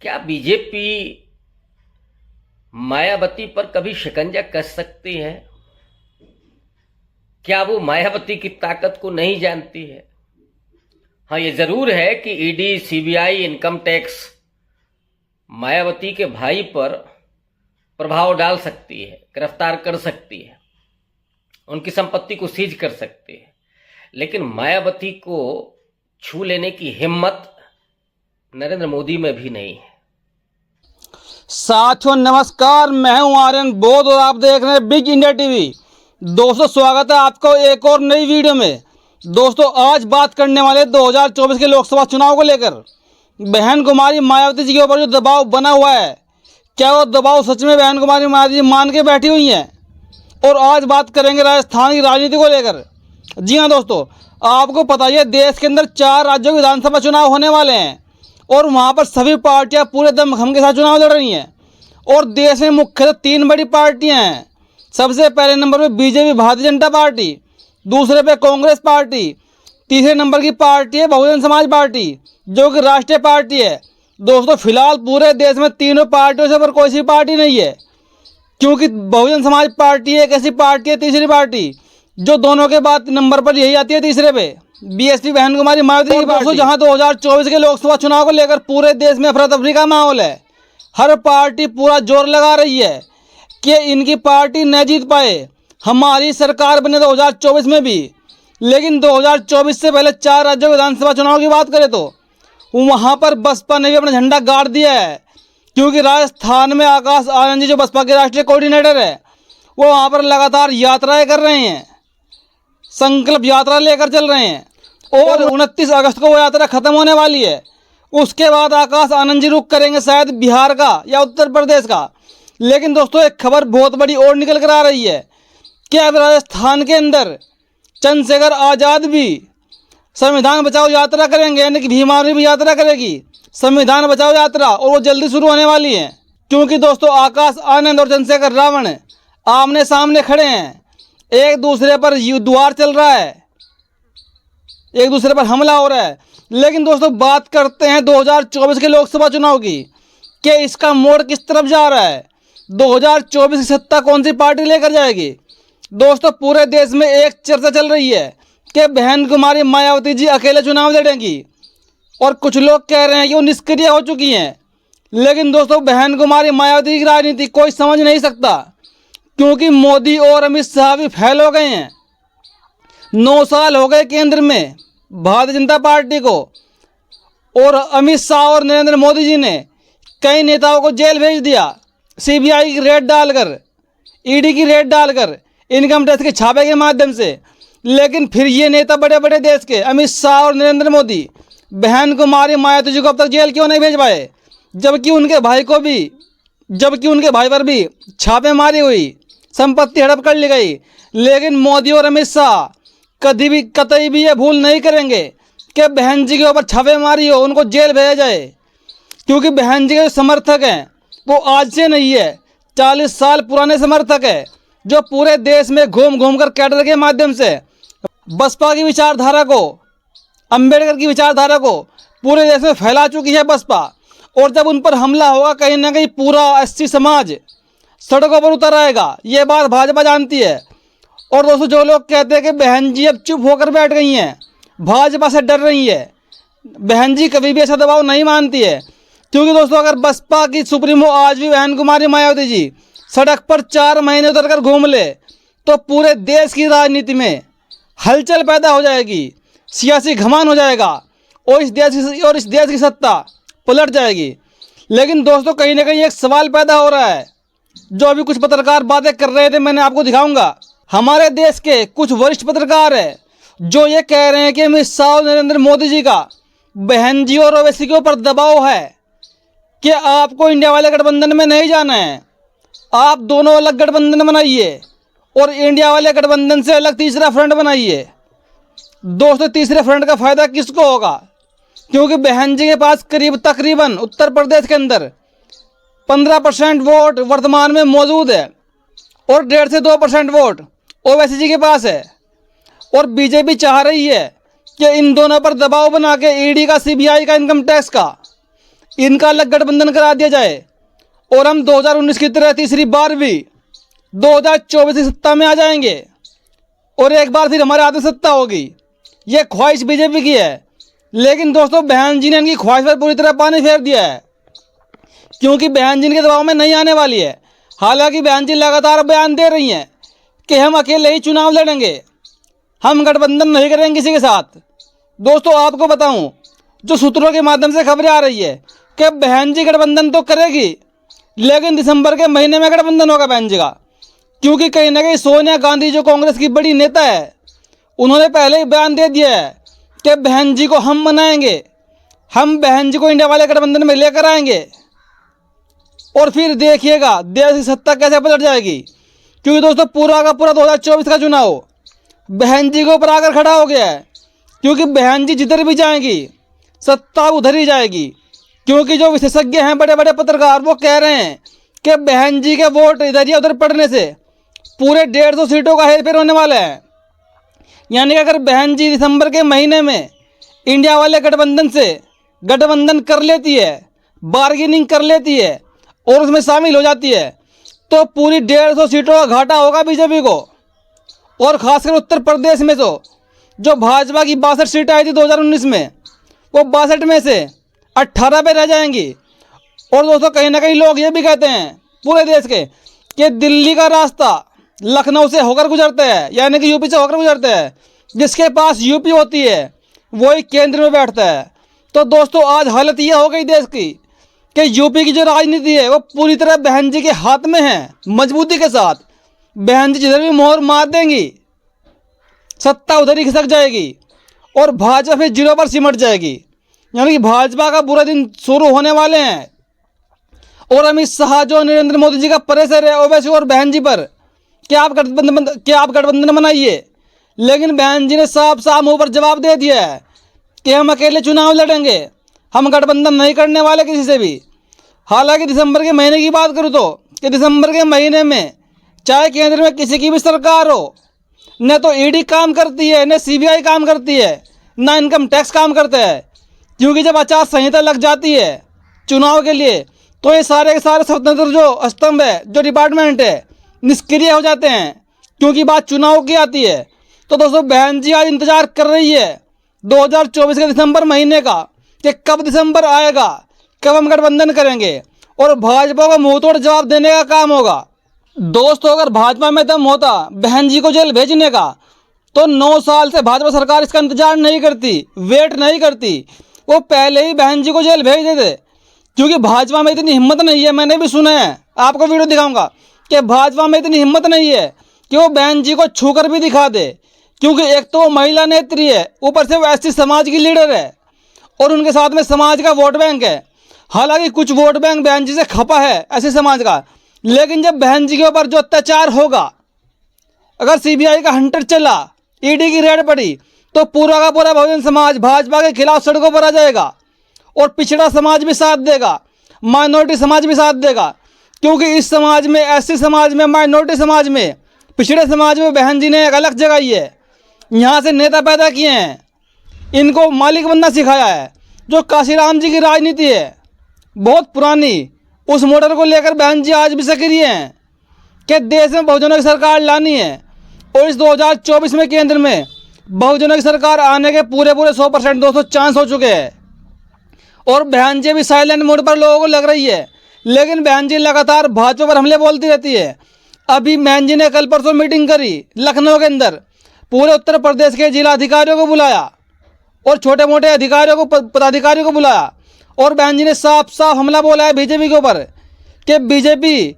क्या बीजेपी मायावती पर कभी शिकंजा कस सकती है? क्या वो मायावती की ताकत को नहीं जानती है? हाँ, ये जरूर है कि ED, CBI, income tax Mayawati के भाई पर प्रभाव डाल सकती है, गिरफ्तार कर सकती है, उनकी संपत्ति को सीज कर सकती है, लेकिन मायावती को छू लेने की हिम्मत नरेंद्र मोदी में भी नहीं है। साथियों नमस्कार, मैं हूं आर्यन बोध और आप देख रहे हैं बिग इंडिया टीवी। दोस्तों स्वागत है आपको एक और नई वीडियो में। दोस्तों आज बात करने वाले 2024 के लोकसभा चुनाव को लेकर बहन कुमारी मायावती जी के ऊपर जो दबाव बना हुआ है, क्या वो दबाव सच में बहन कुमारी मायावती जी मान के बैठी हुई हैं? और आज बात करेंगे राजस्थान की राजनीति को लेकर। जी हाँ दोस्तों, आपको पता ही है देश के अंदर 4 राज्यों के विधानसभा चुनाव होने वाले हैं और वहाँ पर सभी पार्टियाँ पूरे दमखम के साथ चुनाव लड़ रही हैं। और देश में मुख्यतः 3 बड़ी पार्टियाँ हैं। सबसे पहले नंबर पे बीजेपी भारतीय जनता पार्टी, दूसरे पे कांग्रेस पार्टी, तीसरे नंबर की पार्टी है बहुजन समाज पार्टी जो कि राष्ट्रीय पार्टी है। दोस्तों फिलहाल पूरे देश में तीनों पार्टियों से पर कोई सी पार्टी नहीं है, क्योंकि बहुजन समाज पार्टी एक ऐसी पार्टी है, तीसरी पार्टी जो दोनों के बाद नंबर पर यही आती है तीसरे पे, बीएसपी बहन कुमारी मायावती की पार्टी। जहां 2024 के लोकसभा चुनाव को लेकर पूरे देश में अफरा तफरी का माहौल है। हर पार्टी पूरा जोर लगा रही है कि इनकी पार्टी न जीत पाए, हमारी सरकार बने 2024 में भी। लेकिन 2024 से पहले 4 राज्यों के विधानसभा चुनाव की बात करें तो वहां पर बसपा ने भी अपना झंडा गाड़ दिया है, क्योंकि राजस्थान में आकाश आनंद जी जो बसपा के राष्ट्रीय कोऑर्डिनेटर है वो वहाँ पर लगातार यात्राएं कर रहे हैं, संकल्प यात्रा लेकर चल रहे हैं और 29 अगस्त को वो यात्रा खत्म होने वाली है। उसके बाद आकाश आनंद जी रुख करेंगे शायद बिहार का या उत्तर प्रदेश का। लेकिन दोस्तों एक खबर बहुत बड़ी और निकल कर आ रही है कि अब राजस्थान के अंदर चंद्रशेखर आज़ाद भी संविधान बचाओ यात्रा करेंगे, यानी कि भीम आर्मी भी यात्रा करेगी संविधान बचाओ यात्रा, और वो जल्दी शुरू होने वाली है। क्योंकि दोस्तों आकाश आनंद और चंद्रशेखर रावण आमने सामने खड़े हैं, एक दूसरे पर युद्धवार चल रहा है, एक दूसरे पर हमला हो रहा है। लेकिन दोस्तों बात करते हैं 2024 के लोकसभा चुनाव की कि इसका मोड़ किस तरफ जा रहा है, 2024 की सत्ता कौन सी पार्टी लेकर जाएगी। दोस्तों पूरे देश में एक चर्चा चल रही है कि बहन कुमारी मायावती जी अकेले चुनाव लड़ेंगी और कुछ लोग कह रहे हैं कि वो निष्क्रिय हो चुकी हैं। लेकिन दोस्तों बहन कुमारी मायावती की राजनीति कोई समझ नहीं सकता, क्योंकि मोदी और अमित शाह भी फेल हो गए हैं। 9 साल हो गए केंद्र में भारतीय जनता पार्टी को, और अमित शाह और नरेंद्र मोदी जी ने कई नेताओं को जेल भेज दिया, सीबीआई की रेड डालकर, ईडी की रेड डालकर, इनकम टैक्स के छापे के माध्यम से। लेकिन फिर ये नेता बड़े बड़े देश के अमित शाह और नरेंद्र मोदी बहन कुमारी मायावती जी को अब तक जेल क्यों नहीं भेज पाए, जबकि उनके भाई पर भी छापेमारी हुई, संपत्ति हड़प कर ली गई। लेकिन मोदी और अमित शाह कतई भी ये भूल नहीं करेंगे कि बहन जी के ऊपर छापेमारी हो, उनको जेल भेजा जाए। क्योंकि बहन जी के जो समर्थक हैं वो आज से नहीं है, 40 साल पुराने समर्थक है, जो पूरे देश में घूम घूम कर कैडर के माध्यम से बसपा की विचारधारा को, अंबेडकर की विचारधारा को पूरे देश में फैला चुकी है बसपा। और जब उन पर हमला होगा कहीं ना कहीं पूरा एससी समाज सड़कों पर उतर आएगा, ये बात भाजपा जानती है। और दोस्तों जो लोग कहते हैं कि बहन जी अब चुप होकर बैठ गई हैं, भाजपा से डर रही है, बहन जी कभी भी ऐसा दबाव नहीं मानती है। क्योंकि दोस्तों अगर बसपा की सुप्रीमो आज भी बहन कुमारी मायावती जी सड़क पर 4 महीने उतर कर घूम ले तो पूरे देश की राजनीति में हलचल पैदा हो जाएगी, सियासी घमान हो जाएगा और इस देश की सत्ता पलट जाएगी। लेकिन दोस्तों कहीं ना कहीं एक सवाल पैदा हो रहा है, जो अभी कुछ पत्रकार बातें कर रहे थे, मैंने आपको दिखाऊंगा। हमारे देश के कुछ वरिष्ठ पत्रकार हैं जो ये कह रहे हैं कि अमित शाह और नरेंद्र मोदी जी का बहन जी और ओवैसी के ऊपर दबाव है कि आपको इंडिया वाले गठबंधन में नहीं जाना है, आप दोनों अलग गठबंधन बनाइए और इंडिया वाले गठबंधन से अलग तीसरा फ्रंट बनाइए। दोस्तों तीसरे फ्रंट का फायदा किसको होगा, क्योंकि बहन जी के पास तकरीबन उत्तर प्रदेश के अंदर 15% वोट वर्तमान में मौजूद है और 1.5 से 2% वोट ओवैसी जी के पास है। और बीजेपी चाह रही है कि इन दोनों पर दबाव बना के ईडी का, सीबीआई का, इनकम टैक्स का इनका अलग गठबंधन करा दिया जाए और हम 2019 की तरह तीसरी बार भी 2024 की सत्ता में आ जाएंगे और एक बार फिर हमारे हाथ में सत्ता होगी। ये ख्वाहिश बीजेपी की है, लेकिन दोस्तों बहन जी ने इनकी ख्वाहिश पर पूरी तरह पानी फेर दिया है, क्योंकि बहन जी के दबाव में नहीं आने वाली है। हालांकि बहन जी लगातार बयान दे रही हैं कि हम अकेले ही चुनाव लड़ेंगे, हम गठबंधन नहीं करेंगे किसी के साथ। दोस्तों आपको बताऊं, जो सूत्रों के माध्यम से खबरें आ रही है कि बहन जी गठबंधन तो करेगी, लेकिन दिसंबर के महीने में गठबंधन होगा बहन जी का, क्योंकि कहीं ना कहीं सोनिया गांधी जो कांग्रेस की बड़ी नेता है, उन्होंने पहले ही बयान दे दिया है कि बहन जी को हम मनाएंगे, हम बहन जी को इंडिया वाले गठबंधन में लेकर आएंगे और फिर देखिएगा देश की सत्ता कैसे पलट जाएगी। क्योंकि दोस्तों पूरा का पूरा 2024 का चुनाव बहन जी के ऊपर आकर खड़ा हो गया है, क्योंकि बहन जी जिधर भी जाएंगी सत्ता उधर ही जाएगी। क्योंकि जो विशेषज्ञ हैं, बड़े बड़े पत्रकार, वो कह रहे हैं कि बहन जी के वोट इधर या उधर पड़ने से पूरे 150 सीटों का हेरफेर होने वाला है। यानी कि अगर बहन जी दिसंबर के महीने में इंडिया वाले गठबंधन से गठबंधन कर लेती है, बार्गेनिंग कर लेती है और उसमें शामिल हो जाती है, तो पूरी 150 सीटों का घाटा होगा बीजेपी को। और खासकर उत्तर प्रदेश में तो जो भाजपा की 62 सीटें आई थी 2019 में, वो 62 में से 18 पे रह जाएंगी। और दोस्तों कहीं ना कहीं लोग ये भी कहते हैं पूरे देश के कि दिल्ली का रास्ता लखनऊ से होकर गुजरता है, यानी कि यूपी से होकर गुजरता है। जिसके पास यूपी होती है वही केंद्र में बैठता है। तो दोस्तों आज हालत ये हो गई देश की कि यूपी की जो राजनीति है वो पूरी तरह बहन जी के हाथ में है, मजबूती के साथ। बहन जी जिधर भी मोहर मार देंगी सत्ता उधर ही खिसक जाएगी और भाजपा फिर जीरो पर सिमट जाएगी। यानी कि भाजपा का बुरा दिन शुरू होने वाले हैं। और अमित शाह जो नरेंद्र मोदी जी का प्रेशर है ओवैसी और बहन जी पर कि आप गठबंधन बनाइए, लेकिन बहन जी ने साफ साफ मुंह पर जवाब दे दिया है कि हम अकेले चुनाव लड़ेंगे, हम गठबंधन नहीं करने वाले किसी से भी। हालांकि दिसंबर के महीने की बात करूँ तो कि दिसंबर के महीने में चाहे केंद्र में किसी की भी सरकार हो, न तो ईडी काम करती है, न सीबीआई काम करती है, न इनकम टैक्स काम करता है। क्योंकि जब आचार संहिता लग जाती है चुनाव के लिए तो ये सारे के सारे स्वतंत्र जो स्तंभ है, जो डिपार्टमेंट है, निष्क्रिय हो जाते हैं, क्योंकि बात चुनाव की आती है। तो दोस्तों बहन जी आज इंतजार कर रही है 2024 के दिसंबर महीने का कि कब दिसंबर आएगा, कब हम गठबंधन करेंगे और भाजपा को मुंह तोड़ जवाब देने का काम होगा। दोस्तों अगर भाजपा में दम होता बहन जी को जेल भेजने का तो 9 साल से भाजपा सरकार इसका इंतजार नहीं करती, वेट नहीं करती, वो पहले ही बहन जी को जेल भेज देते। क्योंकि भाजपा में इतनी हिम्मत नहीं है, मैंने भी सुना है, आपको वीडियो दिखाऊंगा कि भाजपा में इतनी हिम्मत नहीं है कि वो बहन जी को छूकर भी दिखा दे। क्योंकि एक तो वो महिला नेत्री है, ऊपर से वो एसटी समाज की लीडर है और उनके साथ में समाज का वोट बैंक है। हालांकि कुछ वोट बैंक बहन जी से खपा है ऐसे समाज का, लेकिन जब बहन जी के ऊपर जो अत्याचार होगा, अगर सीबीआई का हंटर चला, ईडी की रेड पड़ी, तो पूरा का पूरा बहुजन समाज भाजपा के खिलाफ सड़कों पर आ जाएगा और पिछड़ा समाज भी साथ देगा, माइनॉरिटी समाज भी साथ देगा। क्योंकि इस समाज में, एससी समाज में, माइनॉरिटी समाज में, पिछड़े समाज में बहन जी ने एक अलग जगह ही है। यहाँ से नेता पैदा किए हैं, इनको मालिक बनना सिखाया है। जो काशीराम जी की राजनीति है बहुत पुरानी, उस मॉडल को लेकर बहन जी आज भी सक्रिय हैं कि देश में बहुजनों की सरकार लानी है। और इस 2024 में केंद्र में बहुजनों की सरकार आने के पूरे 100% दोस्तों चांस हो चुके हैं। और बहन जी भी साइलेंट मोड पर लोगों को लग रही है, लेकिन बहन जी लगातार भाजपा पर हमले बोलती रहती है। अभी बहन जी ने कल परसों मीटिंग करी लखनऊ के अंदर, पूरे उत्तर प्रदेश के जिला अधिकारियों को बुलाया और छोटे मोटे अधिकारियों को, पदाधिकारियों को बुलाया और बहन जी ने साफ साफ हमला बोला है बीजेपी के ऊपर कि बीजेपी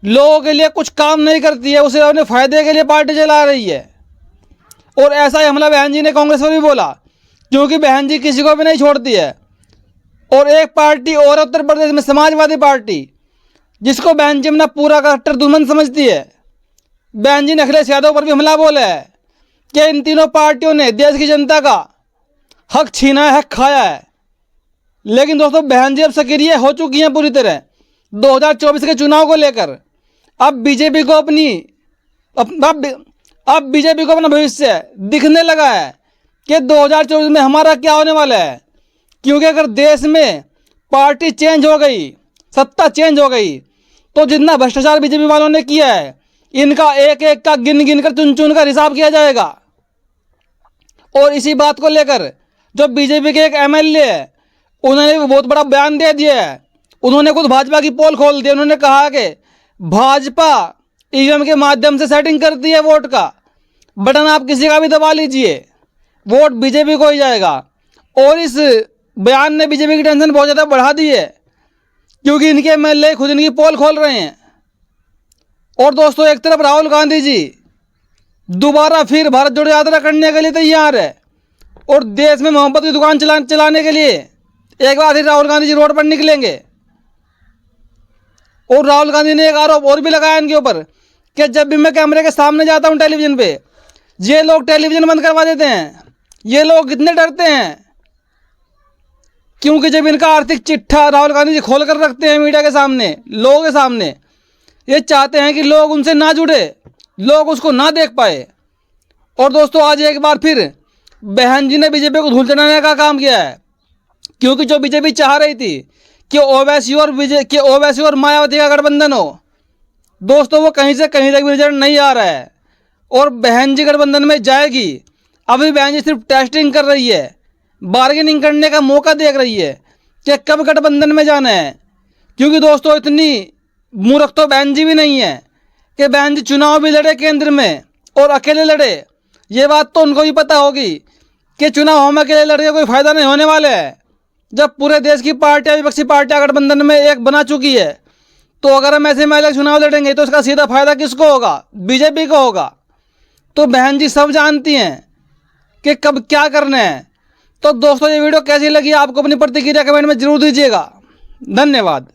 लोगों के लिए कुछ काम नहीं करती है, उसे अपने फायदे के लिए पार्टी चला रही है। और ऐसा ही हमला बहन जी ने कांग्रेस पर भी बोला, क्योंकि बहन जी किसी को भी नहीं छोड़ती है। और एक पार्टी और उत्तर प्रदेश में समाजवादी पार्टी, जिसको बहन जी अपना पूरा कट्टर दुश्मन समझती है, बहन जी ने अखिलेश यादव पर भी हमला बोला है कि इन तीनों पार्टियों ने देश की जनता का हक छीना है, हक खाया है। लेकिन दोस्तों बहन जी अब सक्रिय हो चुकी हैं पूरी तरह 2024 के चुनाव को लेकर। अब बीजेपी को अपना भविष्य दिखने लगा है कि 2024 में हमारा क्या होने वाला है। क्योंकि अगर देश में पार्टी चेंज हो गई, सत्ता चेंज हो गई, तो जितना भ्रष्टाचार बीजेपी वालों ने किया है इनका एक एक का गिन गिन कर चुन चुन कर हिसाब किया जाएगा। और इसी बात को लेकर जो बीजेपी के एक एमएलए है उन्होंने भी बहुत बड़ा बयान दे दिया है। उन्होंने खुद भाजपा की पोल खोल दी। उन्होंने कहा कि भाजपा ईवीएम के माध्यम से सेटिंग करती है वोट का, बटन आप किसी का भी दबा लीजिए, वोट बीजेपी को ही जाएगा। और इस बयान ने बीजेपी की टेंशन बहुत ज़्यादा बढ़ा दी है, क्योंकि इनके एमएलए खुद इनकी पोल खोल रहे हैं। और दोस्तों, एक तरफ राहुल गांधी जी दोबारा फिर भारत जोड़ो यात्रा करने के लिए तैयार है और देश में मोहब्बत की दुकान चलाने के लिए एक बार फिर राहुल गांधी जी रोड पर निकलेंगे। और राहुल गांधी ने एक आरोप और भी लगाया इनके ऊपर कि जब भी मैं कैमरे के सामने जाता हूं टेलीविजन पे, ये लोग टेलीविजन बंद करवा देते हैं। ये लोग कितने डरते हैं, क्योंकि जब इनका आर्थिक चिट्ठा राहुल गांधी जी खोल कर रखते हैं मीडिया के सामने, लोगों के सामने, ये चाहते हैं कि लोग उनसे ना जुड़े, लोग उसको ना देख पाए। और दोस्तों, आज एक बार फिर बहन जी ने बीजेपी को धूल चढ़ाने का काम किया है, क्योंकि जो बीजेपी चाह रही थी कि ओवैसी और मायावती का गठबंधन हो, दोस्तों वो कहीं से कहीं तक भी रिजल्ट नहीं आ रहा है और बहन जी गठबंधन में जाएगी। अभी बहन जी सिर्फ टेस्टिंग कर रही है, बार्गेनिंग करने का मौका देख रही है कि कब गठबंधन में जाना है। क्योंकि दोस्तों, इतनी मूर्ख तो बहन जी भी नहीं है कि बहन जी चुनाव भी लड़े केंद्र में और अकेले लड़े। ये बात तो उनको भी पता होगी कि चुनाव हम अकेले लड़के कोई फायदा नहीं होने वाला है। जब पूरे देश की पार्टियां, विपक्षी पार्टियां गठबंधन में एक बना चुकी है, तो अगर हम ऐसे में अलग चुनाव लड़ेंगे तो इसका सीधा फायदा किसको होगा? बीजेपी को होगा। तो बहन जी सब जानती हैं कि कब क्या करना है। तो दोस्तों, ये वीडियो कैसी लगी आपको अपनी प्रतिक्रिया कमेंट में जरूर दीजिएगा। धन्यवाद।